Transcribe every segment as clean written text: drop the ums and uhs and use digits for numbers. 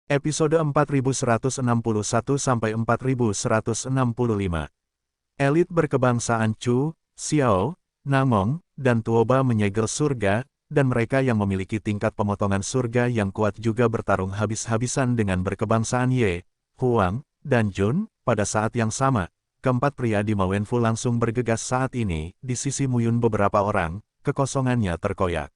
Episode 4161-4165. Elit berkebangsaan Chu, Xiao, Namong, dan Tuoba menyegel surga, dan mereka yang memiliki tingkat pemotongan surga yang kuat juga bertarung habis-habisan dengan berkebangsaan Ye, Huang, dan Jun. Pada saat yang sama, keempat pria di Mawenfu langsung bergegas saat ini. Di sisi Muyun beberapa orang, kekosongannya terkoyak.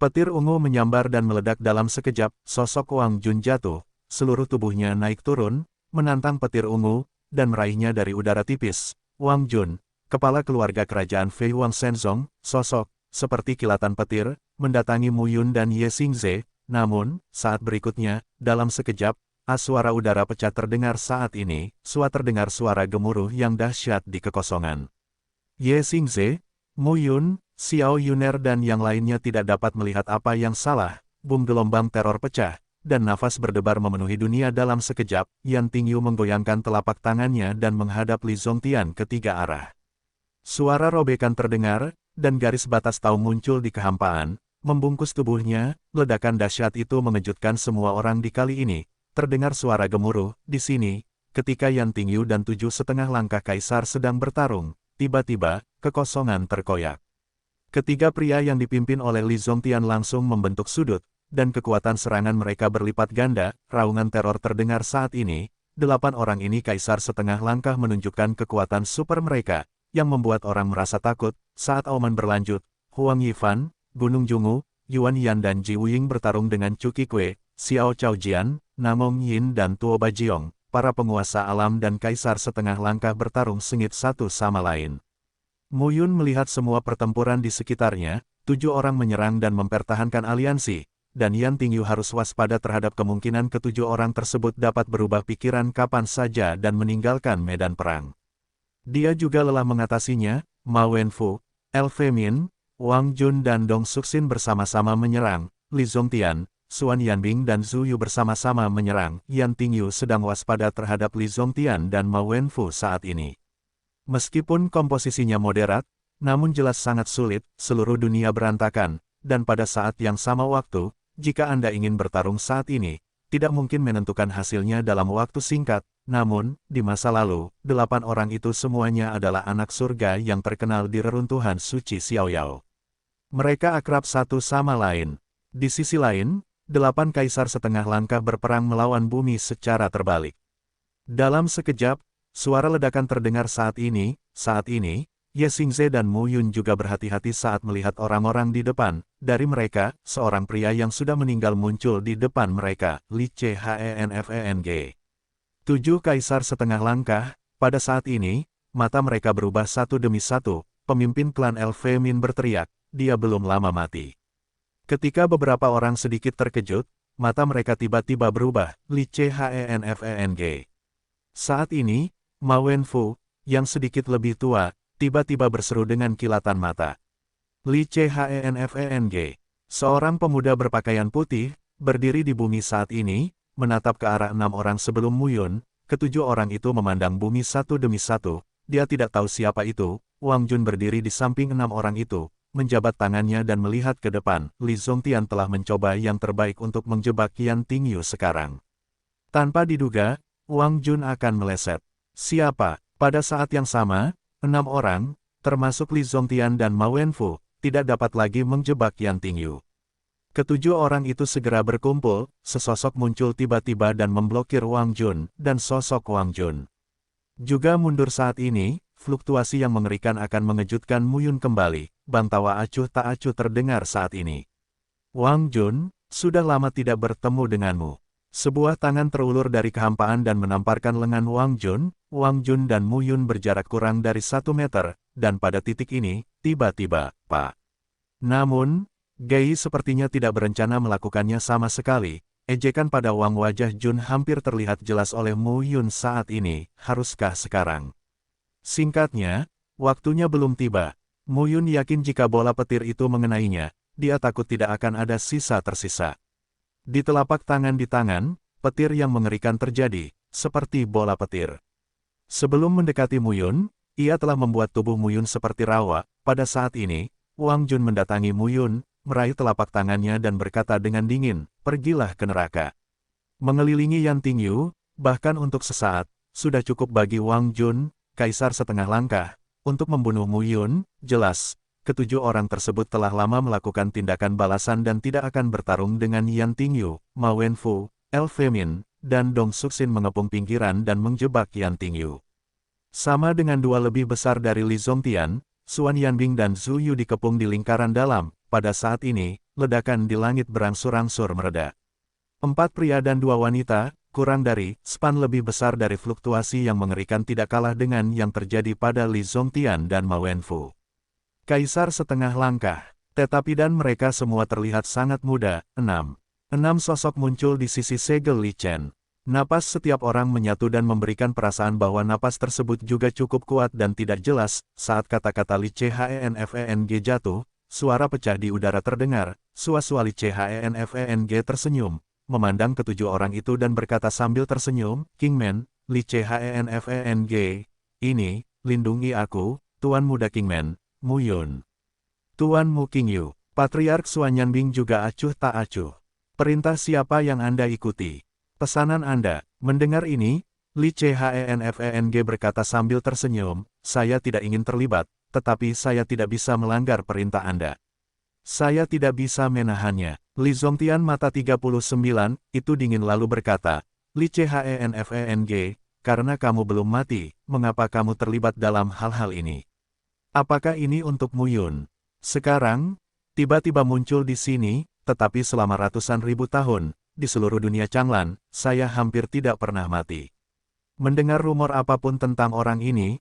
Petir ungu menyambar dan meledak dalam sekejap. Sosok Wang Jun jatuh, seluruh tubuhnya naik turun, menantang petir ungu, dan meraihnya dari udara tipis. Wang Jun, kepala keluarga kerajaan Fei Wang Shenzong, sosok, seperti kilatan petir, mendatangi Muyun dan Ye Xingze. Namun, saat berikutnya, dalam sekejap, suara udara pecah terdengar saat ini. Terdengar suara gemuruh yang dahsyat di kekosongan. Ye Xingze, Muyun, Xiao Yuner dan yang lainnya tidak dapat melihat apa yang salah. Bum gelombang teror pecah, dan nafas berdebar memenuhi dunia dalam sekejap. Yan Tingyu menggoyangkan telapak tangannya dan menghadap Li Zongtian ke tiga arah. Suara robekan terdengar, dan garis batas tahu muncul di kehampaan, membungkus tubuhnya. Ledakan dahsyat itu mengejutkan semua orang di kali ini. Terdengar suara gemuruh. Di sini, ketika Yan Tingyu dan 7,5 langkah kaisar sedang bertarung, tiba-tiba, kekosongan terkoyak. Ketiga pria yang dipimpin oleh Li Zongtian langsung membentuk sudut, dan kekuatan serangan mereka berlipat ganda. Raungan teror terdengar saat ini. 8 orang ini kaisar setengah langkah menunjukkan kekuatan super mereka, yang membuat orang merasa takut. Saat auman berlanjut, Huang Yifan, Gunung Jungu, Yuan Yan dan Ji Wuying bertarung dengan Chu Qikui, Xiao Chaojian, Namong Yin dan Tuo Bajiong. Para penguasa alam dan kaisar setengah langkah bertarung sengit satu sama lain. Muyun melihat semua pertempuran di sekitarnya. 7 orang menyerang dan mempertahankan aliansi, dan Yan Tingyu harus waspada terhadap kemungkinan ketujuh orang tersebut dapat berubah pikiran kapan saja dan meninggalkan medan perang. Dia juga lelah mengatasinya. Ma Wenfu, El Femin, Wang Jun dan Dong Suxin bersama-sama menyerang. Li Zongtian, Suan Yanbing dan Zhu Yu bersama-sama menyerang. Yan Tingyu sedang waspada terhadap Li Zongtian dan Ma Wenfu saat ini. Meskipun komposisinya moderat, namun jelas sangat sulit. Seluruh dunia berantakan, dan pada saat yang sama waktu, jika Anda ingin bertarung saat ini, tidak mungkin menentukan hasilnya dalam waktu singkat. Namun, di masa lalu, 8 orang itu semuanya adalah anak surga yang terkenal di reruntuhan suci Xiaoyao. Mereka akrab satu sama lain. Di sisi lain, 8 kaisar setengah langkah berperang melawan bumi secara terbalik. Dalam sekejap, suara ledakan terdengar saat ini. Ye Xingze dan Muyun juga berhati-hati saat melihat orang-orang di depan. Dari mereka, seorang pria yang sudah meninggal muncul di depan mereka, Li Chenfeng. 7 kaisar setengah langkah. Pada saat ini, mata mereka berubah satu demi satu. Pemimpin klan El Femin berteriak, dia belum lama mati. Ketika beberapa orang sedikit terkejut, mata mereka tiba-tiba berubah, Li Chenfeng. Saat ini, Ma Wenfu, yang sedikit lebih tua, tiba-tiba berseru dengan kilatan mata. Li Chenfeng, seorang pemuda berpakaian putih, berdiri di bumi saat ini, menatap ke arah 6 orang sebelum Muyun. Ketujuh orang itu memandang bumi satu demi satu. Dia tidak tahu siapa itu. Wang Jun berdiri di samping 6 orang itu, menjabat tangannya dan melihat ke depan. Li Zongtian telah mencoba yang terbaik untuk menjebak Yan Tingyu sekarang. Tanpa diduga, Wang Jun akan meleset. Siapa? Pada saat yang sama, 6 orang, termasuk Li Zongtian dan Ma Wenfu, tidak dapat lagi menjebak Yan Tingyu. Ketujuh orang itu segera berkumpul. Sesosok muncul tiba-tiba dan memblokir Wang Jun, dan sosok Wang Jun juga mundur saat ini. Fluktuasi yang mengerikan akan mengejutkan Muyun kembali. Bang tawa acuh tak acuh terdengar saat ini. Wang Jun, sudah lama tidak bertemu denganmu. Sebuah tangan terulur dari kehampaan dan menamparkan lengan Wang Jun. Wang Jun dan Muyun berjarak kurang dari 1 meter, dan pada titik ini, tiba-tiba, Pak. Namun, Gei sepertinya tidak berencana melakukannya sama sekali. Ejekan pada Wang wajah Jun hampir terlihat jelas oleh Muyun saat ini. Haruskah sekarang? Singkatnya, waktunya belum tiba. Muyun yakin jika bola petir itu mengenainya, dia takut tidak akan ada sisa tersisa. Di telapak tangan di tangan, petir yang mengerikan terjadi, seperti bola petir. Sebelum mendekati Muyun, ia telah membuat tubuh Muyun seperti rawa. Pada saat ini, Wang Jun mendatangi Muyun, meraih telapak tangannya dan berkata dengan dingin, pergilah ke neraka. Mengelilingi Yan Tingyu, bahkan untuk sesaat, sudah cukup bagi Wang Jun, kaisar setengah langkah, untuk membunuh Mu Yun. Jelas, ketujuh orang tersebut telah lama melakukan tindakan balasan dan tidak akan bertarung dengan Yan Tingyu. Ma Wenfu, Elfemin, dan Dong Suxin mengepung pinggiran dan menjebak Yan Tingyu. Sama dengan dua lebih besar dari Li Zongtian, Suan Yanbing dan Zhu Yu dikepung di lingkaran dalam. Pada saat ini, ledakan di langit berangsur-angsur mereda. 4 pria dan 2 wanita, kurang dari span lebih besar dari fluktuasi yang mengerikan tidak kalah dengan yang terjadi pada Li Zongtian dan Ma Wenfu. Kaisar setengah langkah, tetapi dan mereka semua terlihat sangat muda. 6 sosok muncul di sisi segel Li Chen. Napas setiap orang menyatu dan memberikan perasaan bahwa napas tersebut juga cukup kuat dan tidak jelas. Saat kata-kata Li Chenfeng jatuh, suara pecah di udara terdengar. Sua-sua Li Chenfeng tersenyum, memandang ketujuh orang itu dan berkata sambil tersenyum, Kingman, Li Chenfeng, ini, lindungi aku, Tuan Muda Kingman, Mu Yun. Tuan Mu Qingyu, Patriark Suan Yanbing juga acuh tak acuh. Perintah siapa yang Anda ikuti? Pesanan Anda. Mendengar ini, Li Chenfeng berkata sambil tersenyum, saya tidak ingin terlibat, tetapi saya tidak bisa melanggar perintah Anda. Saya tidak bisa menahannya. Li Zongtian mata 39, itu dingin lalu berkata, Li Chenfeng, karena kamu belum mati, mengapa kamu terlibat dalam hal-hal ini? Apakah ini untuk Mu Yun? Sekarang, tiba-tiba muncul di sini, tetapi selama ratusan ribu tahun, di seluruh dunia Changlan, saya hampir tidak pernah mati. Mendengar rumor apapun tentang orang ini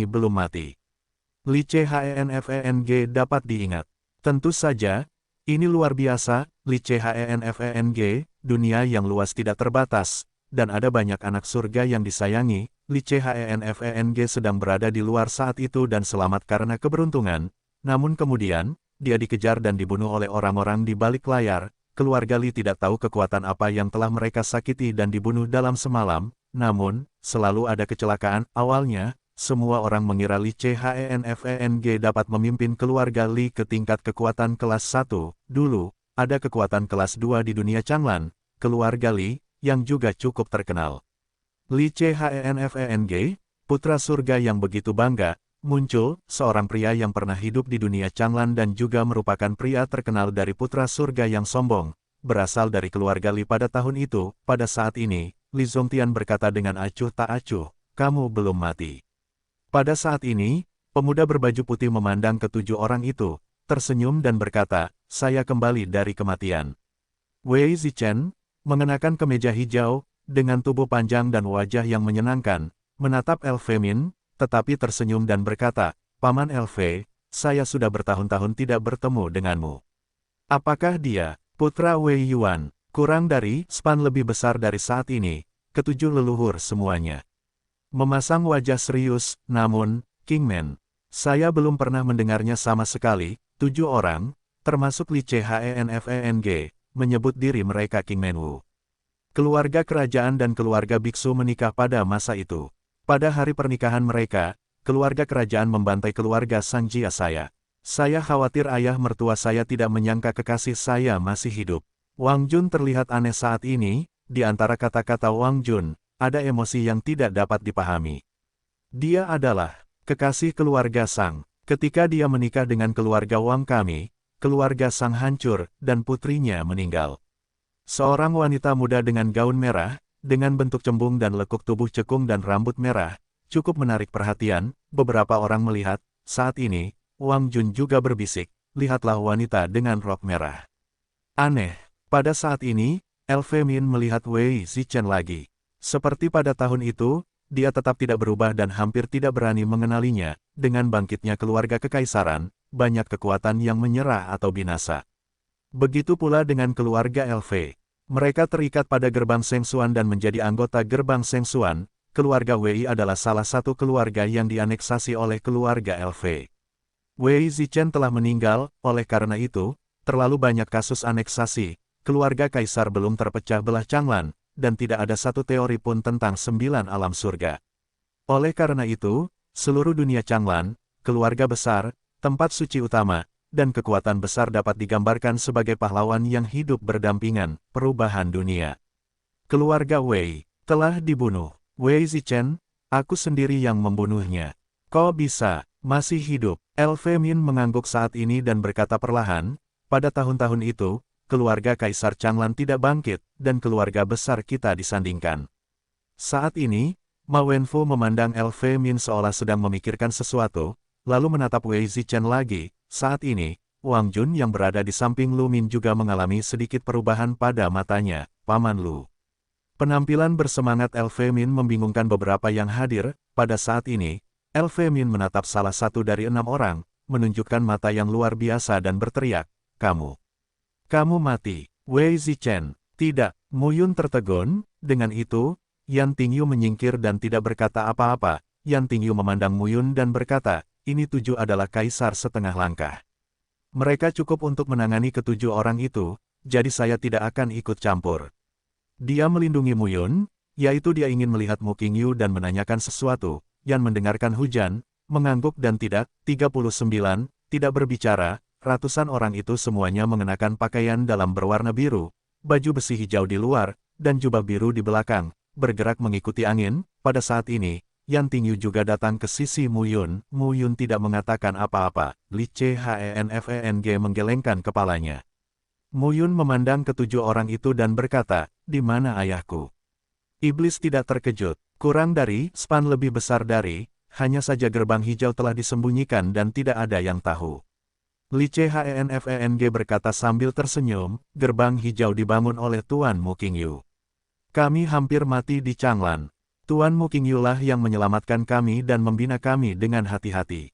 belum mati. Li Chenfeng dapat diingat. Tentu saja, ini luar biasa, Li Chenfeng, dunia yang luas tidak terbatas, dan ada banyak anak surga yang disayangi. Li Chenfeng sedang berada di luar saat itu dan selamat karena keberuntungan, namun kemudian, dia dikejar dan dibunuh oleh orang-orang di balik layar. Keluarga Li tidak tahu kekuatan apa yang telah mereka sakiti dan dibunuh dalam semalam, namun, selalu ada kecelakaan. Awalnya, semua orang mengira Li Chenfeng dapat memimpin keluarga Li ke tingkat kekuatan kelas 1. Dulu, ada kekuatan kelas 2 di dunia Changlan, keluarga Li, yang juga cukup terkenal. Li Chenfeng, putra surga yang begitu bangga, muncul, seorang pria yang pernah hidup di dunia Changlan dan juga merupakan pria terkenal dari putra surga yang sombong, berasal dari keluarga Li pada tahun itu. Pada saat ini, Li Zongtian berkata dengan acuh tak acuh, kamu belum mati. Pada saat ini, pemuda berbaju putih memandang ketujuh orang itu, tersenyum dan berkata, saya kembali dari kematian. Wei Zichen, mengenakan kemeja hijau, dengan tubuh panjang dan wajah yang menyenangkan, menatap Elfemin, tetapi tersenyum dan berkata, Paman Elfe, saya sudah bertahun-tahun tidak bertemu denganmu. Apakah dia, putra Wei Yuan, kurang dari span lebih besar dari saat ini, ketujuh leluhur semuanya. Memasang wajah serius, namun, Kingman, saya belum pernah mendengarnya sama sekali. 7 orang, termasuk Li Chenfeng, menyebut diri mereka Kingman Wu. Keluarga kerajaan dan keluarga biksu menikah pada masa itu. Pada hari pernikahan mereka, keluarga kerajaan membantai keluarga sang jia saya. Saya khawatir ayah mertua saya tidak menyangka kekasih saya masih hidup. Wang Jun terlihat aneh saat ini, di antara kata-kata Wang Jun, ada emosi yang tidak dapat dipahami. Dia adalah kekasih keluarga sang. Ketika dia menikah dengan keluarga Wang kami, keluarga sang hancur, dan putrinya meninggal. Seorang wanita muda dengan gaun merah, dengan bentuk cembung dan lekuk tubuh cekung dan rambut merah, cukup menarik perhatian. Beberapa orang melihat, saat ini, Wang Jun juga berbisik, lihatlah wanita dengan rok merah. Aneh, pada saat ini, Elfemin melihat Wei Zichen lagi. Seperti pada tahun itu, dia tetap tidak berubah dan hampir tidak berani mengenalinya. Dengan bangkitnya keluarga kekaisaran, banyak kekuatan yang menyerah atau binasa. Begitu pula dengan keluarga Elfe. Mereka terikat pada gerbang Shengxuan dan menjadi anggota gerbang Shengxuan. Keluarga Wei adalah salah satu keluarga yang dianeksasi oleh keluarga Elfe. Wei Zichen telah meninggal, oleh karena itu, terlalu banyak kasus aneksasi. Keluarga kaisar belum terpecah belah Changlan, dan tidak ada satu teori pun tentang 9 alam surga. Oleh karena itu, seluruh dunia Changlan, keluarga besar, tempat suci utama, dan kekuatan besar dapat digambarkan sebagai pahlawan yang hidup berdampingan, perubahan dunia. Keluarga Wei telah dibunuh. Wei Zichen, aku sendiri yang membunuhnya. Kok bisa masih hidup? Elfe Min mengangguk saat ini dan berkata perlahan, pada tahun-tahun itu, keluarga Kaisar Changlan tidak bangkit, dan keluarga besar kita disandingkan. Saat ini, Ma Wenfu memandang Elfe Min seolah sedang memikirkan sesuatu, lalu menatap Wei Zichen lagi. Saat ini, Wang Jun yang berada di samping Lu Min juga mengalami sedikit perubahan pada matanya. Paman Lu. Penampilan bersemangat Elfe Min membingungkan beberapa yang hadir. Pada saat ini, Elfe Min menatap salah satu dari 6 orang, menunjukkan mata yang luar biasa dan berteriak, "Kamu mati." Wei Zichen, tidak. Mu Yun tertegun. Dengan itu, Yan Tingyu menyingkir dan tidak berkata apa-apa. Yan Tingyu memandang Mu Yun dan berkata, ini 7 adalah kaisar setengah langkah. Mereka cukup untuk menangani ke-7 orang itu, jadi saya tidak akan ikut campur. Dia melindungi Mu Yun, yaitu dia ingin melihat Mu Qingyu dan menanyakan sesuatu. Yan mendengarkan hujan, mengangguk dan tidak. 39, tidak berbicara. Ratusan orang itu semuanya mengenakan pakaian dalam berwarna biru, baju besi hijau di luar, dan jubah biru di belakang, bergerak mengikuti angin. Pada saat ini, Yan Tingyu juga datang ke sisi Mu Yun. Mu Yun tidak mengatakan apa-apa. Li Chenfeng menggelengkan kepalanya. Mu Yun memandang ke-7 orang itu dan berkata, di mana ayahku? Iblis tidak terkejut. Kurang dari span lebih besar dari, hanya saja gerbang hijau telah disembunyikan dan tidak ada yang tahu. Li Chenfeng berkata sambil tersenyum, gerbang hijau dibangun oleh Tuan Mu Qingyu. Kami hampir mati di Changlan. Tuan Mu Qingyu lah yang menyelamatkan kami dan membina kami dengan hati-hati.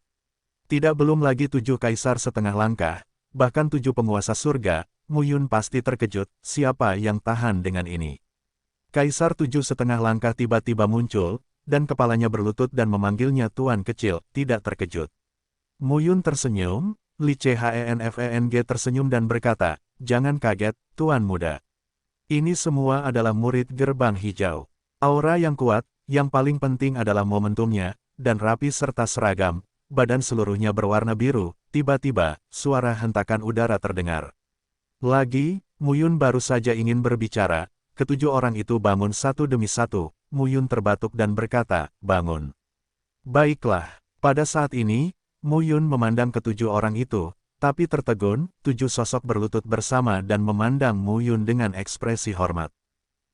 Tidak belum lagi 7 kaisar setengah langkah, bahkan 7 penguasa surga. Mu Yun pasti terkejut, siapa yang tahan dengan ini? Kaisar 7 setengah langkah tiba-tiba muncul, dan kepalanya berlutut dan memanggilnya Tuan Kecil, tidak terkejut. Mu Yun tersenyum. Li Chenfeng tersenyum dan berkata, jangan kaget, Tuan Muda. Ini semua adalah murid gerbang hijau. Aura yang kuat, yang paling penting adalah momentumnya, dan rapi serta seragam, badan seluruhnya berwarna biru. Tiba-tiba, suara hentakan udara terdengar. Lagi, Mu Yun baru saja ingin berbicara, ke-7 orang itu bangun satu demi satu. Mu Yun terbatuk dan berkata, bangun. Baiklah, pada saat ini, Mu Yun memandang ke-7 orang itu, tapi tertegun. 7 sosok berlutut bersama dan memandang Mu Yun dengan ekspresi hormat.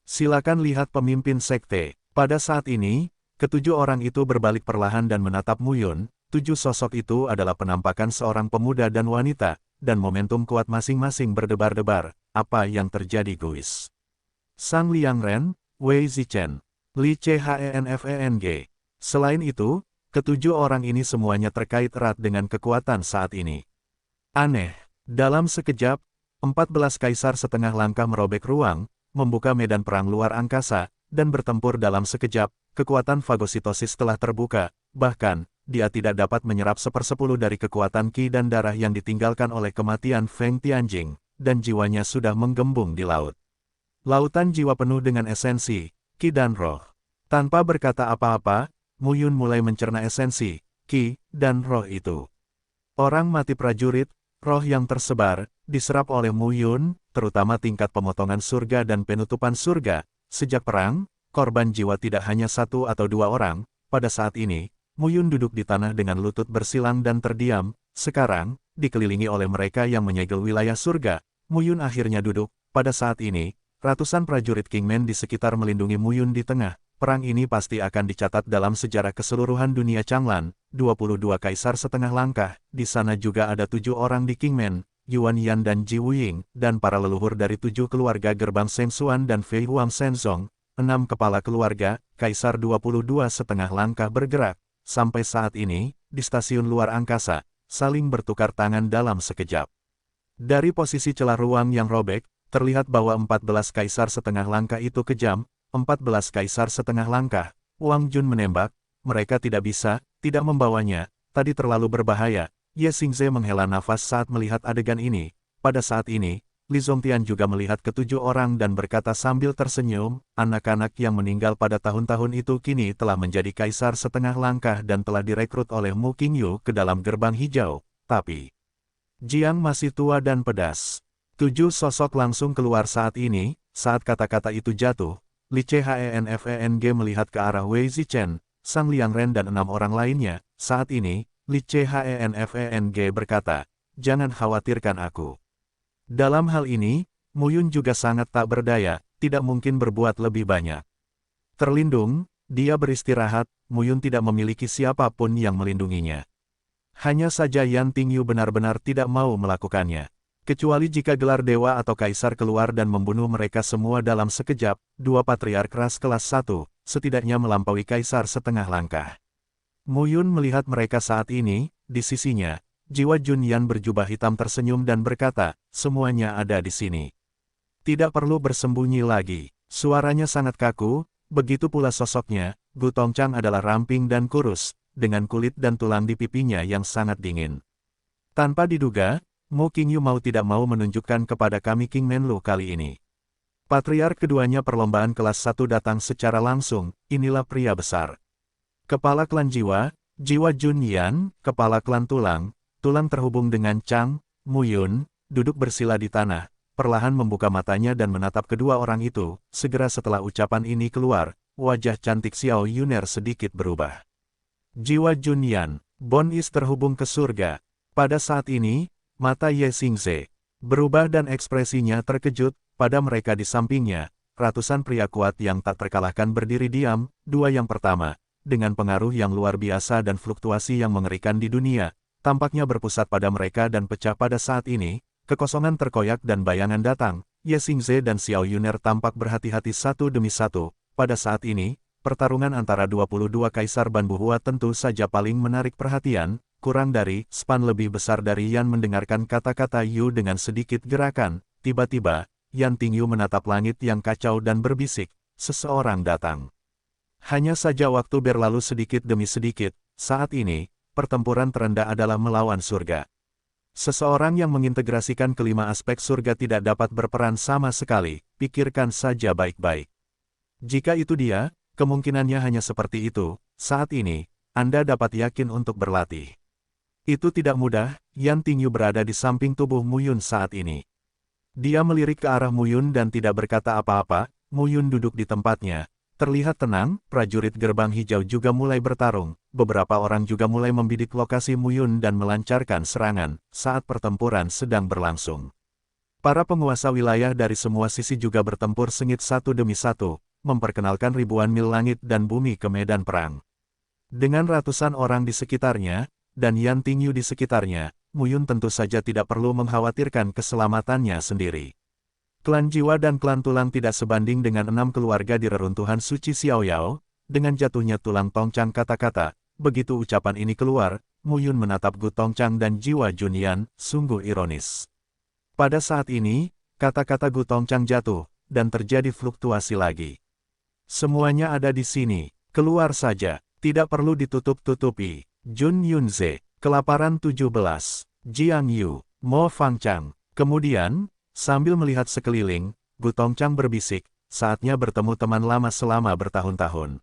Silakan lihat pemimpin sekte. Pada saat ini, ke-7 orang itu berbalik perlahan dan menatap Mu Yun. 7 sosok itu adalah penampakan seorang pemuda dan wanita, dan momentum kuat masing-masing berdebar-debar. Apa yang terjadi guys? Sang Liangren, Wei Zichen, Li Chenfeng. Selain itu, ke-7 orang ini semuanya terkait erat dengan kekuatan saat ini. Aneh, dalam sekejap, 14 kaisar setengah langkah merobek ruang, membuka medan perang luar angkasa, dan bertempur dalam sekejap. Kekuatan fagositosis telah terbuka, bahkan, dia tidak dapat menyerap 1/10 dari kekuatan ki dan darah yang ditinggalkan oleh kematian Feng Tianjing, dan jiwanya sudah menggembung di laut. Lautan jiwa penuh dengan esensi, ki dan roh. Tanpa berkata apa-apa, Mu Yun mulai mencerna esensi, ki, dan roh itu. Orang mati prajurit, roh yang tersebar, diserap oleh Mu Yun, terutama tingkat pemotongan surga dan penutupan surga. Sejak perang, korban jiwa tidak hanya 1 atau 2 orang. Pada saat ini, Mu Yun duduk di tanah dengan lutut bersilang dan terdiam. Sekarang, dikelilingi oleh mereka yang menyegel wilayah surga, Mu Yun akhirnya duduk. Pada saat ini, ratusan prajurit Kingman di sekitar melindungi Mu Yun di tengah. Perang ini pasti akan dicatat dalam sejarah keseluruhan dunia Changlan. 22 kaisar setengah langkah, di sana juga ada 7 orang di Kingman, Yuan Yan dan Ji Wuying, dan para leluhur dari 7 keluarga gerbang Seng Xuan dan Fei Huang Shenzong. 6 kepala keluarga, kaisar 22 setengah langkah bergerak. Sampai saat ini, di stasiun luar angkasa, saling bertukar tangan dalam sekejap. Dari posisi celah ruang yang robek, terlihat bahwa 14 kaisar setengah langkah itu kejam. 14 kaisar setengah langkah. Wang Jun menembak, mereka tidak bisa, tidak membawanya, tadi terlalu berbahaya. Ye Xingze menghela nafas saat melihat adegan ini. Pada saat ini, Li Zongtian juga melihat ke-7 orang dan berkata sambil tersenyum, anak-anak yang meninggal pada tahun-tahun itu kini telah menjadi kaisar setengah langkah dan telah direkrut oleh Mu Qingyu ke dalam gerbang hijau. Tapi, Jiang masih tua dan pedas. 7 sosok langsung keluar saat ini. Saat kata-kata itu jatuh, Li Chenfeng melihat ke arah Wei Zichen, Sang Liang Ren dan 6 orang lainnya. Saat ini, Li Chenfeng berkata, "Jangan khawatirkan aku. Dalam hal ini, Mu Yun juga sangat tak berdaya, tidak mungkin berbuat lebih banyak. Terlindung, dia beristirahat, Mu Yun tidak memiliki siapapun yang melindunginya. Hanya saja Yan Tingyu benar-benar tidak mau melakukannya. Kecuali jika gelar dewa atau kaisar keluar dan membunuh mereka semua dalam sekejap, dua patriark ras kelas 1, setidaknya melampaui kaisar setengah langkah." Mu Yun melihat mereka saat ini, di sisinya, jiwa Jun Yan berjubah hitam tersenyum dan berkata, "Semuanya ada di sini. Tidak perlu bersembunyi lagi." Suaranya sangat kaku, begitu pula sosoknya. Gu Tongchang adalah ramping dan kurus, dengan kulit dan tulang di pipinya yang sangat dingin. Tanpa diduga, Mo Qingyu mau tidak mau menunjukkan kepada kami King Menlu kali ini. Patriark keduanya perlombaan kelas 1 datang secara langsung, inilah pria besar. Kepala klan jiwa, jiwa Jun Yan, kepala klan tulang, tulang terhubung dengan Chang, Mu Yun, duduk bersila di tanah, perlahan membuka matanya dan menatap kedua orang itu. Segera setelah ucapan ini keluar, wajah cantik Xiao Yuner sedikit berubah. Jiwa Jun Yan, Bon Is terhubung ke surga. Pada saat ini, mata Ye Xingze berubah dan ekspresinya terkejut. Pada mereka di sampingnya, ratusan pria kuat yang tak terkalahkan berdiri diam. Dua yang pertama, dengan pengaruh yang luar biasa dan fluktuasi yang mengerikan di dunia, tampaknya berpusat pada mereka dan pecah pada saat ini. Kekosongan terkoyak dan bayangan datang. Ye Xingze dan Xiao Yuner tampak berhati-hati satu demi satu. Pada saat ini, pertarungan antara 22 kaisar Ban Buhua tentu saja paling menarik perhatian. Kurang dari span lebih besar dari Yan mendengarkan kata-kata Yu dengan sedikit gerakan. Tiba-tiba, Yan Tingyu menatap langit yang kacau dan berbisik, "Seseorang datang." Hanya saja waktu berlalu sedikit demi sedikit. Saat ini, pertempuran terendah adalah melawan surga. Seseorang yang mengintegrasikan kelima aspek surga tidak dapat berperan sama sekali. Pikirkan saja baik-baik. Jika itu dia, kemungkinannya hanya seperti itu. Saat ini, Anda dapat yakin untuk berlatih. Itu tidak mudah. Yan Tingyu berada di samping tubuh Mu Yun saat ini. Dia melirik ke arah Mu Yun dan tidak berkata apa-apa. Mu Yun duduk di tempatnya. Terlihat tenang, prajurit gerbang hijau juga mulai bertarung. Beberapa orang juga mulai membidik lokasi Mu Yun dan melancarkan serangan saat pertempuran sedang berlangsung. Para penguasa wilayah dari semua sisi juga bertempur sengit satu demi satu, memperkenalkan ribuan mil langit dan bumi ke medan perang. Dengan ratusan orang di sekitarnya, dan Yan Tingyu di sekitarnya, Mu Yun tentu saja tidak perlu mengkhawatirkan keselamatannya sendiri. Klan jiwa dan klan tulang tidak sebanding dengan 6 keluarga di reruntuhan suci Xiaoyao. Dengan jatuhnya tulang Tongchang kata-kata, begitu ucapan ini keluar, Mu Yun menatap Gu Tongchang dan jiwa Jun Yan, sungguh ironis. Pada saat ini, kata-kata Gu Tongchang jatuh, dan terjadi fluktuasi lagi. "Semuanya ada di sini, keluar saja, tidak perlu ditutup-tutupi." Jun Yunze, kelaparan 17, Jiang Yu, Mo Fangchang. Kemudian, sambil melihat sekeliling, Gu Tongchang berbisik, saatnya bertemu teman lama selama bertahun-tahun.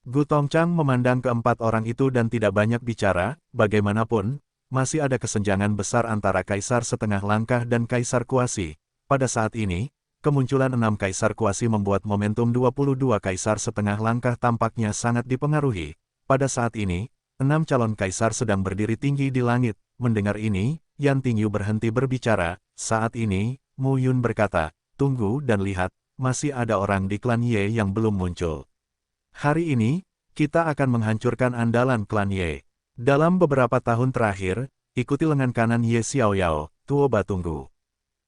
Gu Tongchang memandang keempat orang itu dan tidak banyak bicara. Bagaimanapun, masih ada kesenjangan besar antara kaisar setengah langkah dan kaisar kuasi. Pada saat ini, kemunculan 6 kaisar kuasi membuat momentum 22 kaisar setengah langkah tampaknya sangat dipengaruhi. Pada saat ini, 6 calon kaisar sedang berdiri tinggi di langit. Mendengar ini, Yan Tingyu berhenti berbicara. Saat ini, Mu Yun berkata, "Tunggu dan lihat, masih ada orang di klan Ye yang belum muncul. Hari ini, kita akan menghancurkan andalan klan Ye. Dalam beberapa tahun terakhir, ikuti lengan kanan Ye Xiaoyao, Tuoba tunggu."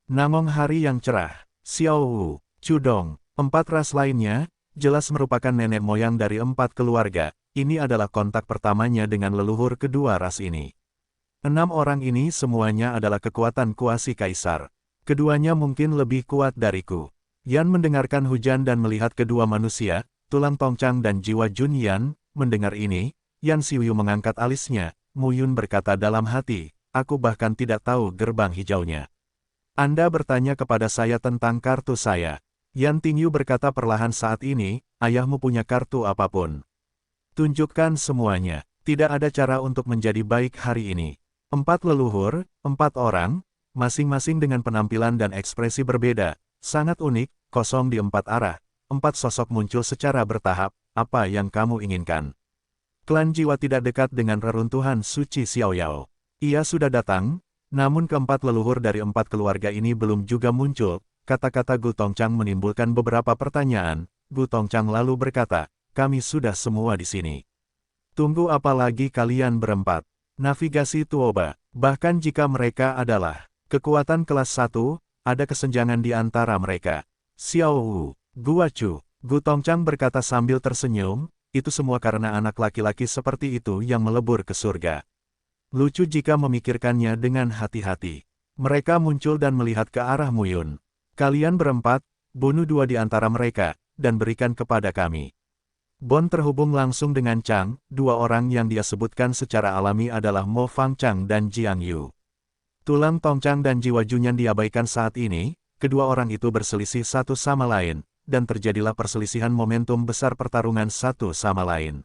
Nangong hari yang cerah, Xiao Wu, Chudong, 4 ras lainnya, jelas merupakan nenek moyang dari 4 keluarga. Ini adalah kontak pertamanya dengan leluhur kedua ras ini. 6 orang ini semuanya adalah kekuatan kuasi kaisar. Keduanya mungkin lebih kuat dariku. Yan mendengarkan hujan dan melihat kedua manusia, tulang Tongchang dan jiwa Jun Yan. Mendengar ini, Yan Xiuyu mengangkat alisnya. Mu Yun berkata dalam hati, "Aku bahkan tidak tahu gerbang hijaunya. Anda bertanya kepada saya tentang kartu saya." Yan Tingyu berkata perlahan saat ini, "Ayahmu punya kartu apapun? Tunjukkan semuanya. Tidak ada cara untuk menjadi baik hari ini." 4 leluhur, 4 orang, masing-masing dengan penampilan dan ekspresi berbeda, sangat unik, kosong di 4 arah. 4 sosok muncul secara bertahap. Apa yang kamu inginkan? Klan jiwa tidak dekat dengan reruntuhan suci Xiaoyao. Ia sudah datang, namun keempat leluhur dari 4 keluarga ini belum juga muncul. Kata-kata Gu Tongchang menimbulkan beberapa pertanyaan. Gu Tongchang lalu berkata, kami sudah semua di sini. Tunggu apa lagi kalian berempat? Navigasi Tuoba. Bahkan jika mereka adalah kekuatan kelas 1, ada kesenjangan di antara mereka. Xiao Wu, Guachu, Gu Tongchang berkata sambil tersenyum, itu semua karena anak laki-laki seperti itu yang melebur ke surga. Lucu jika memikirkannya dengan hati-hati. Mereka muncul dan melihat ke arah Muyun. Kalian berempat, bunuh 2 di antara mereka, dan berikan kepada kami. Bon terhubung langsung dengan Chang, 2 orang yang dia sebutkan secara alami adalah Mo Fangchang dan Jiang Yu. Tulang Tongchang dan jiwa Junyan diabaikan saat ini, kedua orang itu berselisih satu sama lain, dan terjadilah perselisihan momentum besar pertarungan satu sama lain.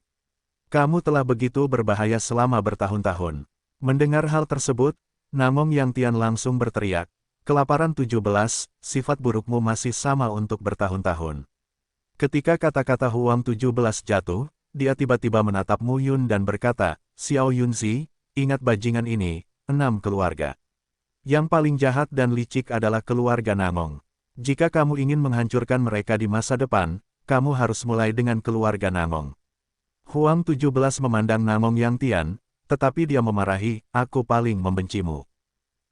Kamu telah begitu berbahaya selama bertahun-tahun. Mendengar hal tersebut, Namong Yang Tian langsung berteriak, kelaparan 17, sifat burukmu masih sama untuk bertahun-tahun. Ketika kata-kata Huang 17 jatuh, dia tiba-tiba menatap Mu Yun dan berkata, Xiao Yunzi, ingat bajingan ini, 6 keluarga. Yang paling jahat dan licik adalah keluarga Namong. Jika kamu ingin menghancurkan mereka di masa depan, kamu harus mulai dengan keluarga Namong. Huang 17 memandang Namong Yang Tian, tetapi dia memarahi, aku paling membencimu.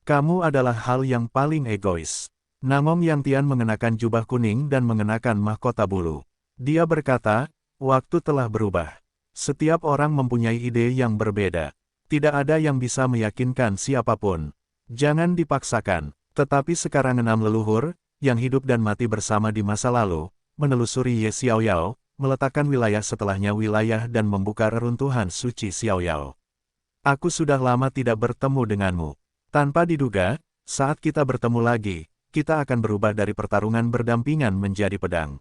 Kamu adalah hal yang paling egois. Namong Yang Tian mengenakan jubah kuning dan mengenakan mahkota bulu. Dia berkata, waktu telah berubah. Setiap orang mempunyai ide yang berbeda. Tidak ada yang bisa meyakinkan siapapun. Jangan dipaksakan. Tetapi sekarang 6 leluhur, yang hidup dan mati bersama di masa lalu, menelusuri Ye Xiaoyao, meletakkan wilayah setelahnya wilayah dan membuka reruntuhan suci Xiaoyao. Aku sudah lama tidak bertemu denganmu. Tanpa diduga, saat kita bertemu lagi, kita akan berubah dari pertarungan berdampingan menjadi pedang.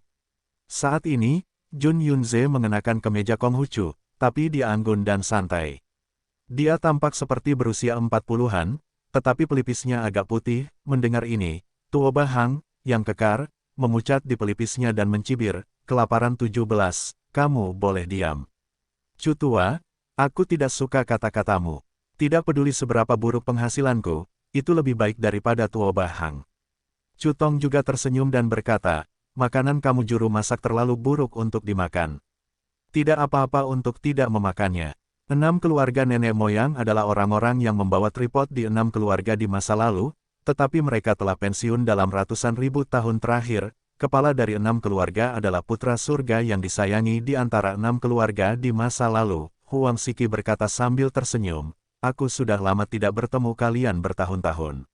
Saat ini, Jun Yunze mengenakan kemeja Konghucu, tapi dia anggun dan santai. Dia tampak seperti berusia 40-an, tetapi pelipisnya agak putih. Mendengar ini, Tuoba Hang, yang kekar, memucat di pelipisnya dan mencibir, kelaparan 17, kamu boleh diam. Cu tua, aku tidak suka kata-katamu. Tidak peduli seberapa buruk penghasilanku, itu lebih baik daripada Tuoba Hang. Chu Tong juga tersenyum dan berkata, makanan kamu juru masak terlalu buruk untuk dimakan. Tidak apa-apa untuk tidak memakannya. 6 keluarga nenek moyang adalah orang-orang yang membawa tripod di 6 keluarga di masa lalu, tetapi mereka telah pensiun dalam ratusan ribu tahun terakhir. Kepala dari 6 keluarga adalah putra surga yang disayangi di antara 6 keluarga di masa lalu. Huang Siki berkata sambil tersenyum, aku sudah lama tidak bertemu kalian bertahun-tahun.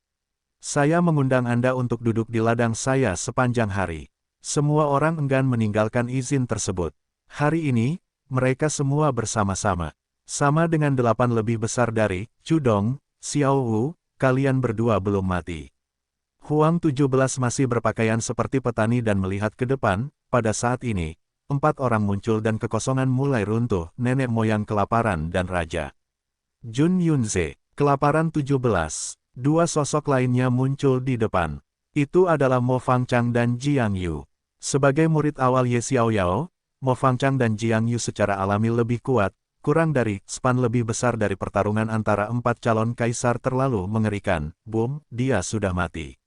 Saya mengundang Anda untuk duduk di ladang saya sepanjang hari. Semua orang enggan meninggalkan izin tersebut. Hari ini, mereka semua bersama-sama. Sama dengan 8 lebih besar dari Chu Dong, Xiao Wu, kalian berdua belum mati. Huang 17 masih berpakaian seperti petani dan melihat ke depan. Pada saat ini, 4 orang muncul dan kekosongan mulai runtuh, nenek moyang kelaparan dan raja. Jun Yunze, kelaparan 17. 2 sosok lainnya muncul di depan. Itu adalah Mo Fangchang dan Jiang Yu. Sebagai murid awal Ye Xiaoyao, Mo Fangchang dan Jiang Yu secara alami lebih kuat, kurang dari span lebih besar dari pertarungan antara 4 calon kaisar terlalu mengerikan. Boom, dia sudah mati.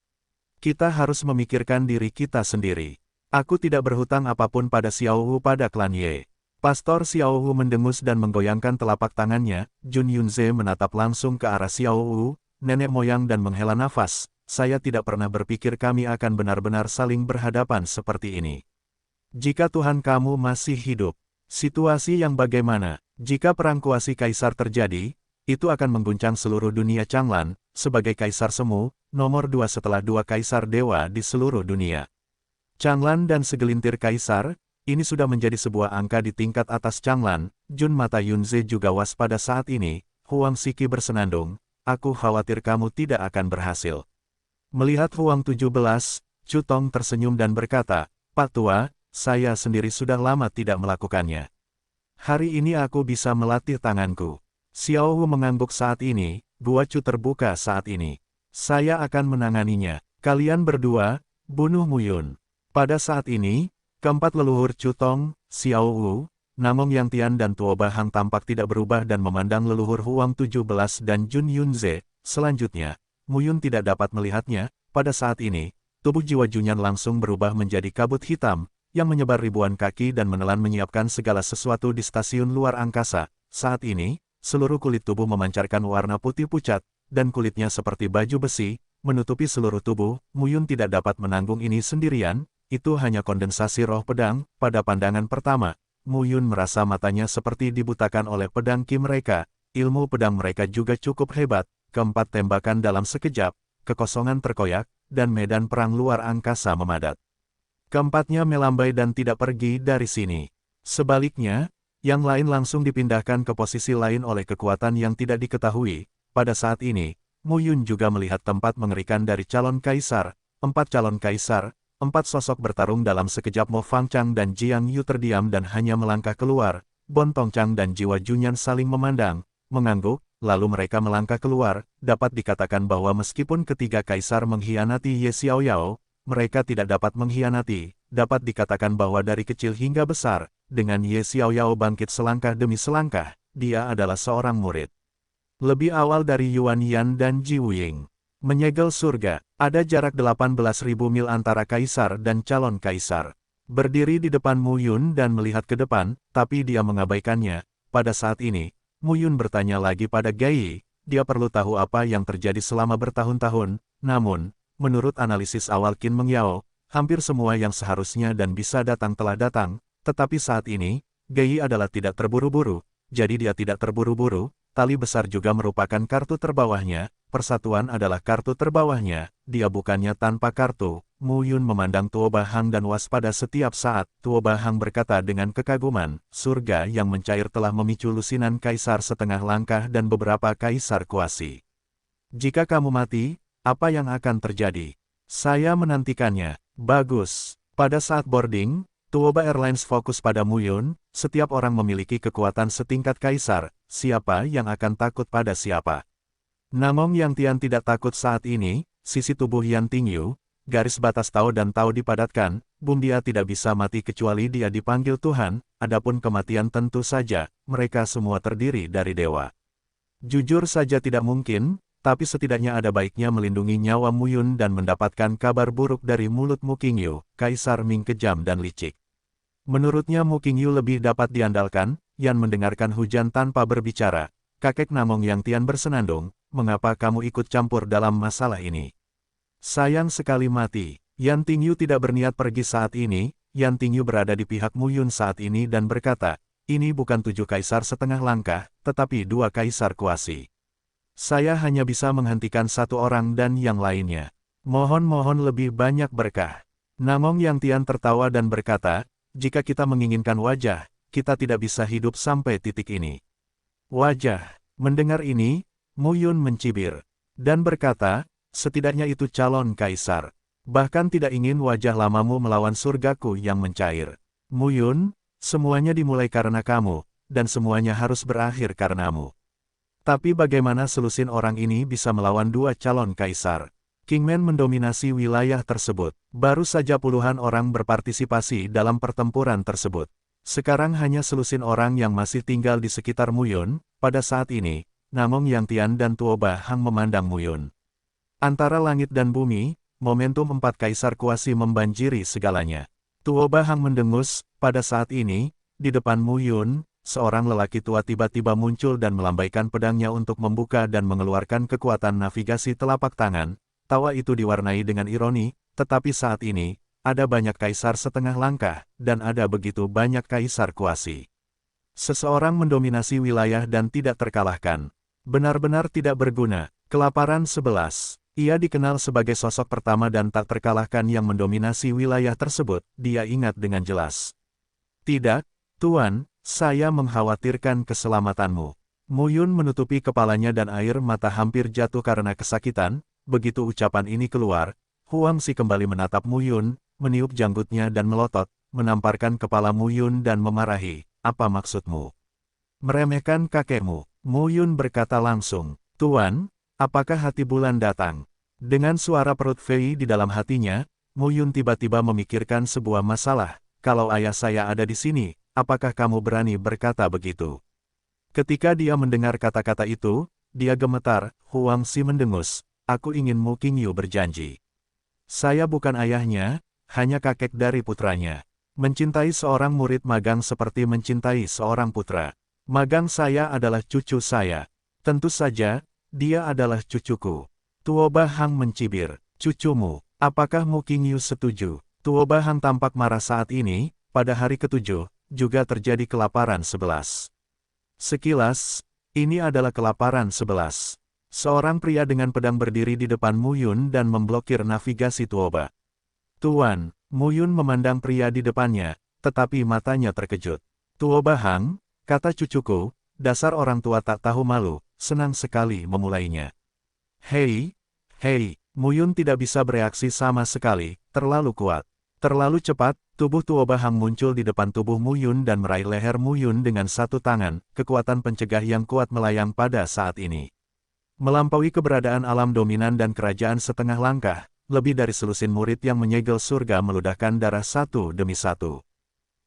Kita harus memikirkan diri kita sendiri. Aku tidak berhutang apapun pada Xiao Wu pada klan Ye. Pastor Xiao Wu mendengus dan menggoyangkan telapak tangannya. Jun Yunze menatap langsung ke arah Xiao Wu, nenek moyang dan menghela nafas. Saya tidak pernah berpikir kami akan benar-benar saling berhadapan seperti ini. Jika Tuhan kamu masih hidup, situasi yang bagaimana? Jika perang kuasi kaisar terjadi, itu akan mengguncang seluruh dunia. Changlan, sebagai kaisar semu, nomor 2 setelah 2 kaisar dewa di seluruh dunia. Changlan dan segelintir kaisar, ini sudah menjadi sebuah angka di tingkat atas Changlan. Jun mata Yunze juga waspada saat ini. Huang Siki bersenandung, aku khawatir kamu tidak akan berhasil. Melihat Huang 17, Chu Tong tersenyum dan berkata, Pak Tua, saya sendiri sudah lama tidak melakukannya. Hari ini aku bisa melatih tanganku. Xiao Wu mengangguk saat ini, Gua Chu terbuka saat ini. Saya akan menanganinya. Kalian berdua, bunuh Mu Yun. Pada saat ini, Keempat leluhur Chu Tong, Xiao Wu, Namong Yang Tian dan Tuoba Hang tampak tidak berubah dan memandang leluhur Huang 17 dan Jun Yunze. Selanjutnya, Mu Yun tidak dapat melihatnya. Pada saat ini, tubuh jiwa Junyan langsung berubah menjadi kabut hitam, yang menyebar ribuan kaki dan menelan menyiapkan segala sesuatu di stasiun luar angkasa. Saat ini, seluruh kulit tubuh memancarkan warna putih pucat, dan kulitnya seperti baju besi, menutupi seluruh tubuh. Mu Yun tidak dapat menanggung ini sendirian, itu hanya kondensasi roh pedang. Pada pandangan pertama, Mu Yun merasa matanya seperti dibutakan oleh pedang ki mereka. Ilmu pedang mereka juga cukup hebat. Keempat tembakan dalam sekejap, kekosongan terkoyak, dan medan perang luar angkasa memadat. Keempatnya melambai dan tidak pergi dari sini. Sebaliknya, yang lain langsung dipindahkan ke posisi lain oleh kekuatan yang tidak diketahui. Pada saat ini, Mu Yun juga melihat tempat mengerikan dari calon kaisar. 4 sosok bertarung dalam sekejap. Mo Fangchang dan Jiang Yu terdiam dan hanya melangkah keluar. Bon Tongchang dan Jiwa Junyan saling memandang, mengangguk, lalu mereka melangkah keluar. Dapat dikatakan bahwa meskipun ketiga kaisar mengkhianati Ye Xiaoyao, mereka tidak dapat mengkhianati. Dapat dikatakan bahwa dari kecil hingga besar, dengan Ye Xiaoyao bangkit selangkah demi selangkah, dia adalah seorang murid. Lebih awal dari Yuan Yan dan Ji Wuying. Menyegel surga, ada jarak 18.000 mil antara kaisar dan calon kaisar. Berdiri di depan Mu Yun dan melihat ke depan, tapi dia mengabaikannya. Pada saat ini, Mu Yun bertanya lagi pada Gai, dia perlu tahu apa yang terjadi selama bertahun-tahun. Namun, menurut analisis awal Qin Meng Yao, hampir semua yang seharusnya dan bisa datang telah datang, tetapi saat ini, Gai adalah tidak terburu-buru, jadi dia tidak terburu-buru. Tali besar juga merupakan kartu terbawahnya, persatuan adalah kartu terbawahnya, dia bukannya tanpa kartu. Mu Yun memandang Tuoba Hang dan waspada setiap saat. Tuoba Hang berkata dengan kekaguman, surga yang mencair telah memicu lusinan kaisar setengah langkah dan beberapa kaisar kuasi. Jika kamu mati, apa yang akan terjadi? Saya menantikannya. Bagus. Pada saat boarding, Tuoba Airlines fokus pada Mu Yun, setiap orang memiliki kekuatan setingkat kaisar, siapa yang akan takut pada siapa? Namong Yang Tian tidak takut saat ini, sisi tubuh Yan Tingyu, garis batas Tao dan Tao dipadatkan, dia tidak bisa mati kecuali dia dipanggil Tuhan, adapun kematian tentu saja, mereka semua terdiri dari dewa. Jujur saja tidak mungkin, tapi setidaknya ada baiknya melindungi nyawa Mu Yun dan mendapatkan kabar buruk dari mulut Mu Qingyu, Kaisar Ming kejam dan licik. Menurutnya Mu Qingyu lebih dapat diandalkan. Yan mendengarkan hujan tanpa berbicara. Kakek Namong Yang Tian bersenandung, mengapa kamu ikut campur dalam masalah ini? Sayang sekali mati. Yan Tingyu tidak berniat pergi saat ini. Yan Tingyu berada di pihak Mu Yun saat ini dan berkata, ini bukan 7 kaisar setengah langkah, tetapi 2 kaisar kuasi. Saya hanya bisa menghentikan 1 orang dan yang lainnya. Mohon lebih banyak berkah. Namong Yang Tian tertawa dan berkata, jika kita menginginkan wajah, kita tidak bisa hidup sampai titik ini. Wajah. Mendengar ini, Mu Yun mencibir. Dan berkata, setidaknya itu calon kaisar. Bahkan tidak ingin wajah lamamu melawan surgaku yang mencair. Mu Yun, semuanya dimulai karena kamu, dan semuanya harus berakhir karenamu. Tapi bagaimana selusin orang ini bisa melawan 2 calon kaisar? Kingman mendominasi wilayah tersebut. Baru saja puluhan orang berpartisipasi dalam pertempuran tersebut. Sekarang hanya selusin orang yang masih tinggal di sekitar Mu Yun. Pada saat ini, Namong Yang Tian dan Tuoba Hang memandang Mu Yun. Antara langit dan bumi, momentum 4 kaisar kuasi membanjiri segalanya. Tuoba Hang mendengus. Pada saat ini, di depan Mu Yun, seorang lelaki tua tiba-tiba muncul dan melambaikan pedangnya untuk membuka dan mengeluarkan kekuatan navigasi telapak tangan. Tawa itu diwarnai dengan ironi, tetapi saat ini, ada banyak kaisar setengah langkah, dan ada begitu banyak kaisar kuasi. Seseorang mendominasi wilayah dan tidak terkalahkan. Benar-benar tidak berguna. Kelaparan 11. Ia dikenal sebagai sosok pertama dan tak terkalahkan yang mendominasi wilayah tersebut, dia ingat dengan jelas. Tidak, Tuan, saya mengkhawatirkan keselamatanmu. Mu Yun menutupi kepalanya dan air mata hampir jatuh karena kesakitan. Begitu ucapan ini keluar, Huang Xi kembali menatap Mu Yun, meniup janggutnya dan melotot, menamparkan kepala Mu Yun dan memarahi, apa maksudmu? Meremehkan kakekmu, Mu Yun berkata langsung, Tuan, apakah hati bulan datang? Dengan suara perut Fei di dalam hatinya, Mu Yun tiba-tiba memikirkan sebuah masalah, kalau ayah saya ada di sini, apakah kamu berani berkata begitu? Ketika dia mendengar kata-kata itu, dia gemetar. Huang Xi mendengus, aku ingin Mu Qingyu berjanji. Saya bukan ayahnya, hanya kakek dari putranya. Mencintai seorang murid magang seperti mencintai seorang putra. Magang saya adalah cucu saya. Tentu saja, dia adalah cucuku. Tuoba Hang mencibir, cucumu, apakah Mu Qingyu setuju? Tuoba Hang tampak marah saat ini. Pada hari ketujuh, juga terjadi kelaparan 11. Sekilas, ini adalah kelaparan 11. Seorang pria dengan pedang berdiri di depan Mu Yun dan memblokir navigasi Tuoba. Tuan, Mu Yun memandang pria di depannya, tetapi matanya terkejut. Tuoba Hang, kata cucuku, dasar orang tua tak tahu malu, senang sekali memulainya. Hei, Mu Yun tidak bisa bereaksi sama sekali, terlalu kuat. Terlalu cepat, tubuh Tuoba Hang muncul di depan tubuh Mu Yun dan meraih leher Mu Yun dengan satu tangan, kekuatan pencegah yang kuat melayang pada saat ini. Melampaui keberadaan alam dominan dan kerajaan setengah langkah, lebih dari selusin murid yang menyegel surga meludahkan darah satu demi satu.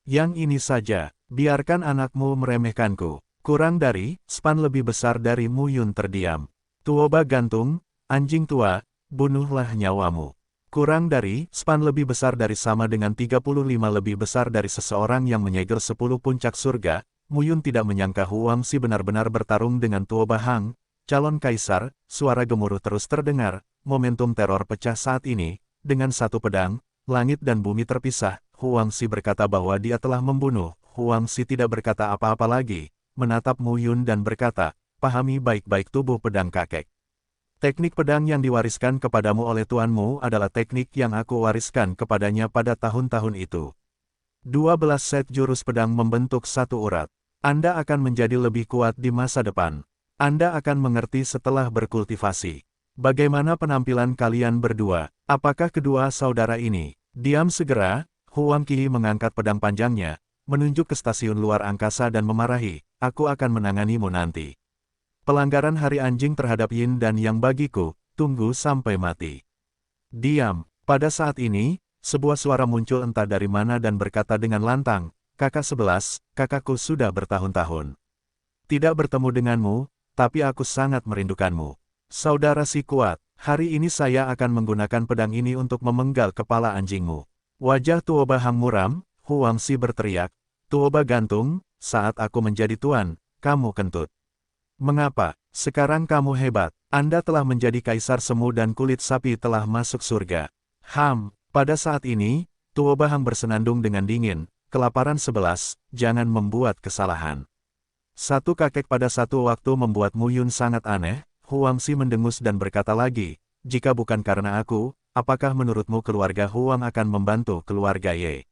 Yang ini saja, biarkan anakmu meremehkanku. Kurang dari, span lebih besar dari Mu Yun terdiam. Tuoba gantung, anjing tua, bunuhlah nyawamu. Kurang dari, span lebih besar dari sama dengan 35 lebih besar dari seseorang yang menyegel 10 puncak surga. Mu Yun tidak menyangka Huang Xi benar-benar bertarung dengan Tuoba Hang, calon kaisar. Suara gemuruh terus terdengar, momentum teror pecah saat ini. Dengan satu pedang, langit dan bumi terpisah. Huang Xi berkata bahwa dia telah membunuh. Huang Xi tidak berkata apa-apa lagi, menatap Mu Yun dan berkata, pahami baik-baik tubuh pedang kakek. Teknik pedang yang diwariskan kepadamu oleh tuanmu adalah teknik yang aku wariskan kepadanya pada tahun-tahun itu. 12 set jurus pedang membentuk satu urat. Anda akan menjadi lebih kuat di masa depan. Anda akan mengerti setelah berkultivasi. Bagaimana penampilan kalian berdua? Apakah kedua saudara ini? Diam segera, Huang Qi mengangkat pedang panjangnya, menunjuk ke stasiun luar angkasa dan memarahi, aku akan menanganimu nanti. Pelanggaran hari anjing terhadap Yin dan Yang bagiku, tunggu sampai mati. Diam. Pada saat ini, sebuah suara muncul entah dari mana dan berkata dengan lantang, kakak 11, kakakku sudah bertahun-tahun tidak bertemu denganmu, tapi aku sangat merindukanmu. Saudara si kuat, hari ini saya akan menggunakan pedang ini untuk memenggal kepala anjingmu. Wajah Tuoba Hang muram, Huang Xi berteriak, Tuoba gantung, saat aku menjadi tuan, kamu kentut. Mengapa? Sekarang kamu hebat. Anda telah menjadi kaisar semu dan kulit sapi telah masuk surga. Pada saat ini, Tuoba Hang bersenandung dengan dingin. Kelaparan 11, jangan membuat kesalahan. Satu kakek pada satu waktu membuat Mu Yun sangat aneh. Huang Xi mendengus dan berkata lagi, jika bukan karena aku, apakah menurutmu keluarga Huang akan membantu keluarga Ye?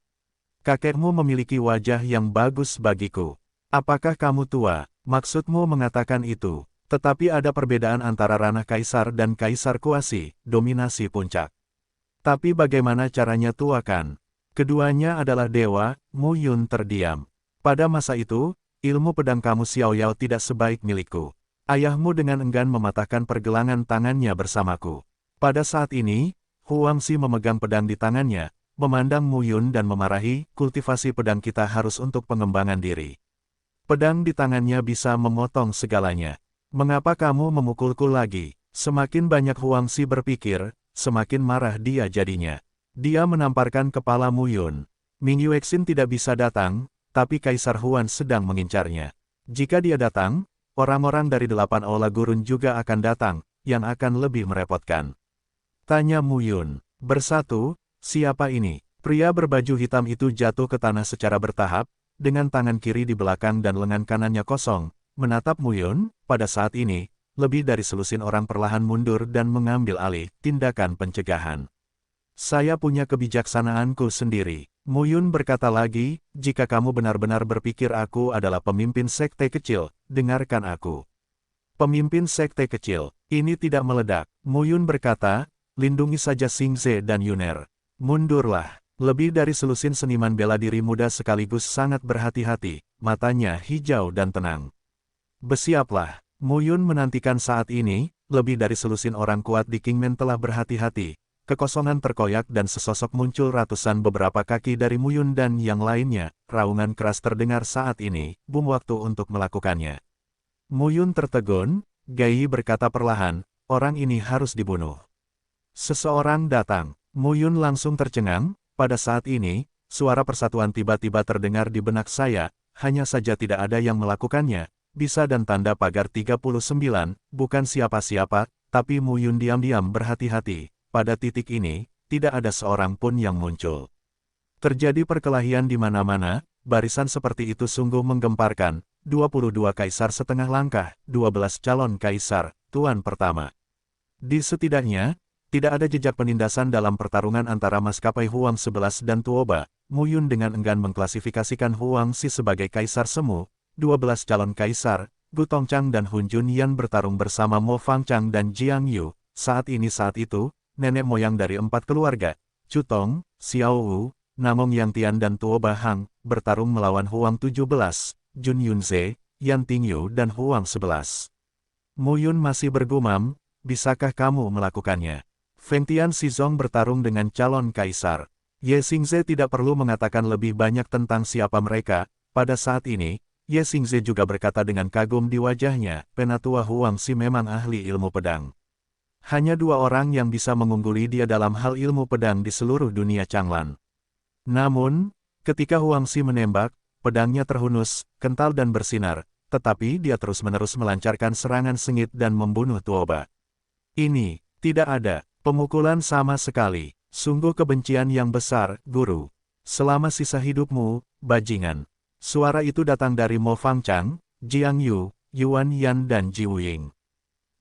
Kakekmu memiliki wajah yang bagus bagiku. Apakah kamu tua? Maksudmu mengatakan itu, tetapi ada perbedaan antara ranah kaisar dan kaisar kuasi, dominasi puncak. Tapi bagaimana caranya tua kan? Keduanya adalah dewa. Mu Yun terdiam. Pada masa itu, ilmu pedang kamu Xiao Yao tidak sebaik milikku. Ayahmu dengan enggan mematahkan pergelangan tangannya bersamaku. Pada saat ini, Huang Xi memegang pedang di tangannya, memandang Mu Yun dan memarahi, kultivasi pedang kita harus untuk pengembangan diri. Pedang di tangannya bisa memotong segalanya. Mengapa kamu memukulku lagi? Semakin banyak Huang Xi berpikir, semakin marah dia jadinya. Dia menamparkan kepala Mu Yun. Ming Yuexin tidak bisa datang, tapi Kaisar Huan sedang mengincarnya. Jika dia datang, orang-orang dari 8 Aula Gurun juga akan datang, yang akan lebih merepotkan. Tanya Mu Yun. Bersatu, siapa ini? Pria berbaju hitam itu jatuh ke tanah secara bertahap, dengan tangan kiri di belakang dan lengan kanannya kosong, menatap Mu Yun. Pada saat ini, lebih dari selusin orang perlahan mundur dan mengambil alih tindakan pencegahan. Saya punya kebijaksanaanku sendiri. Mu Yun berkata lagi, jika kamu benar-benar berpikir aku adalah pemimpin sekte kecil, dengarkan aku. Pemimpin sekte kecil, ini tidak meledak. Mu Yun berkata, lindungi saja Xing Ze dan Yuner. Mundurlah. Lebih dari selusin seniman bela diri muda sekaligus sangat berhati-hati, matanya hijau dan tenang. Bersiaplah. Mu Yun menantikan saat ini, lebih dari selusin orang kuat di Kingman telah berhati-hati, kekosongan terkoyak dan sesosok muncul ratusan beberapa kaki dari Muyun dan yang lainnya. Raungan keras terdengar saat ini, belum waktu untuk melakukannya. Muyun tertegun, Gai berkata perlahan, orang ini harus dibunuh. Seseorang datang. Muyun langsung tercengang. Pada saat ini, suara persatuan tiba-tiba terdengar di benak saya, hanya saja tidak ada yang melakukannya. Bisa dan tanda pagar 39, bukan siapa-siapa, tapi Muyun diam-diam berhati-hati. Pada titik ini, tidak ada seorang pun yang muncul. Terjadi perkelahian di mana-mana, barisan seperti itu sungguh menggemparkan. 22 kaisar setengah langkah, 12 calon kaisar, tuan pertama. Di setidaknya, tidak ada jejak penindasan dalam pertarungan antara maskapai Huang 11 dan Tuoba. Muyun dengan enggan mengklasifikasikan Huang Si sebagai kaisar semu. 12 calon kaisar, Gu Tongchang dan Hun Junyan bertarung bersama Mo Fangchang dan Jiang Yu. Saat itu, nenek moyang dari 4 keluarga, Chu Tong, Xiao Wu, Namong Yang Tian dan Tuoba Hang, bertarung melawan Huang 17, Jun Yunze, Yan Tingyu dan Huang 11. Muyun masih bergumam, bisakah kamu melakukannya? Feng Tian Xizong bertarung dengan calon kaisar. Ye Xingze tidak perlu mengatakan lebih banyak tentang siapa mereka. Pada saat ini, Ye Xingze juga berkata dengan kagum di wajahnya, Penatua Huang Si memang ahli ilmu pedang. Hanya 2 orang yang bisa mengungguli dia dalam hal ilmu pedang di seluruh dunia Changlan. Namun, ketika Huang Si menembak, pedangnya terhunus, kental dan bersinar, tetapi dia terus-menerus melancarkan serangan sengit dan membunuh Tuoba. Ini, tidak ada pemukulan sama sekali. Sungguh kebencian yang besar, guru. Selama sisa hidupmu, bajingan. Suara itu datang dari Mo Fangchang, Jiang Yu, Yuan Yan dan Ji Wuying.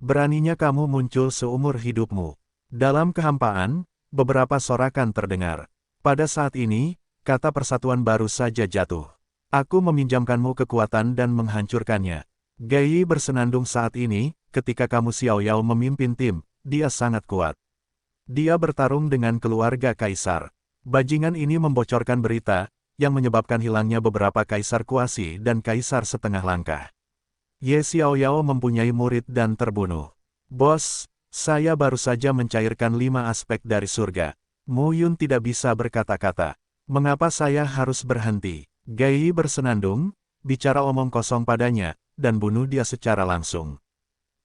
Beraninya kamu muncul seumur hidupmu. Dalam kehampaan, beberapa sorakan terdengar. Pada saat ini, kata persatuan baru saja jatuh. Aku meminjamkanmu kekuatan dan menghancurkannya. Gai bersenandung saat ini, ketika kamu Xiao Yao memimpin tim, dia sangat kuat. Dia bertarung dengan keluarga kaisar. Bajingan ini membocorkan berita, yang menyebabkan hilangnya beberapa kaisar kuasi dan kaisar setengah langkah. Ye Xiao Yao mempunyai murid dan terbunuh. Bos, saya baru saja mencairkan 5 aspek dari surga. Muyun tidak bisa berkata-kata. Mengapa saya harus berhenti? Gai bersenandung, bicara omong kosong padanya, dan bunuh dia secara langsung.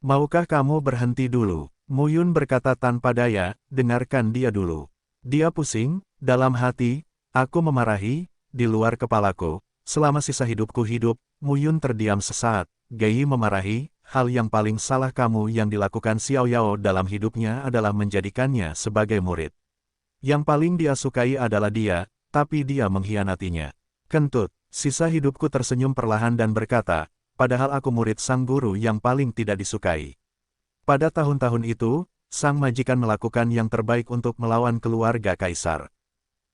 Maukah kamu berhenti dulu? Muyun berkata tanpa daya, dengarkan dia dulu. Dia pusing, dalam hati, aku memarahi, di luar kepalaku, selama sisa hidupku hidup. Muyun terdiam sesaat. Gai memarahi, hal yang paling salah kamu yang dilakukan Xiao Yao dalam hidupnya adalah menjadikannya sebagai murid. Yang paling dia sukai adalah dia, tapi dia mengkhianatinya. Kentut, sisa hidupku tersenyum perlahan dan berkata, padahal aku murid sang guru yang paling tidak disukai. Pada tahun-tahun itu, sang majikan melakukan yang terbaik untuk melawan keluarga kaisar.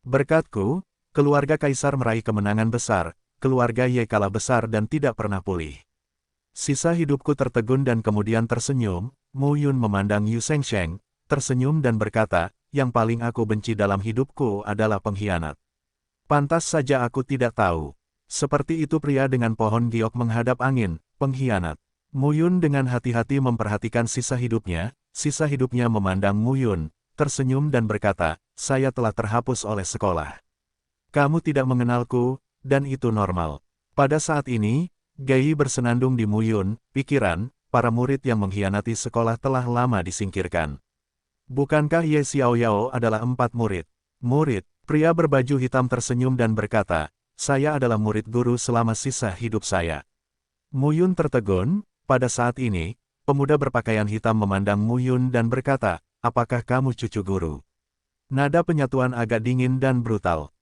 Berkatku, keluarga kaisar meraih kemenangan besar, keluarga Ye kalah besar dan tidak pernah pulih. Sisa hidupku tertegun dan kemudian tersenyum. Muyun memandang Yu Shengsheng, tersenyum dan berkata, yang paling aku benci dalam hidupku adalah pengkhianat. Pantas saja aku tidak tahu. Seperti itu pria dengan pohon giok menghadap angin, pengkhianat. Muyun dengan hati-hati memperhatikan sisa hidupnya memandang Muyun, tersenyum dan berkata, saya telah terhapus oleh sekolah. Kamu tidak mengenalku, dan itu normal. Pada saat ini, Gai bersenandung di Muyun, pikiran, para murid yang mengkhianati sekolah telah lama disingkirkan. Bukankah Ye Xiao Yao adalah 4 murid? Murid, pria berbaju hitam tersenyum dan berkata, saya adalah murid guru selama sisa hidup saya. Muyun tertegun. Pada saat ini, pemuda berpakaian hitam memandang Muyun dan berkata, apakah kamu cucu guru? Nada penyatuan agak dingin dan brutal.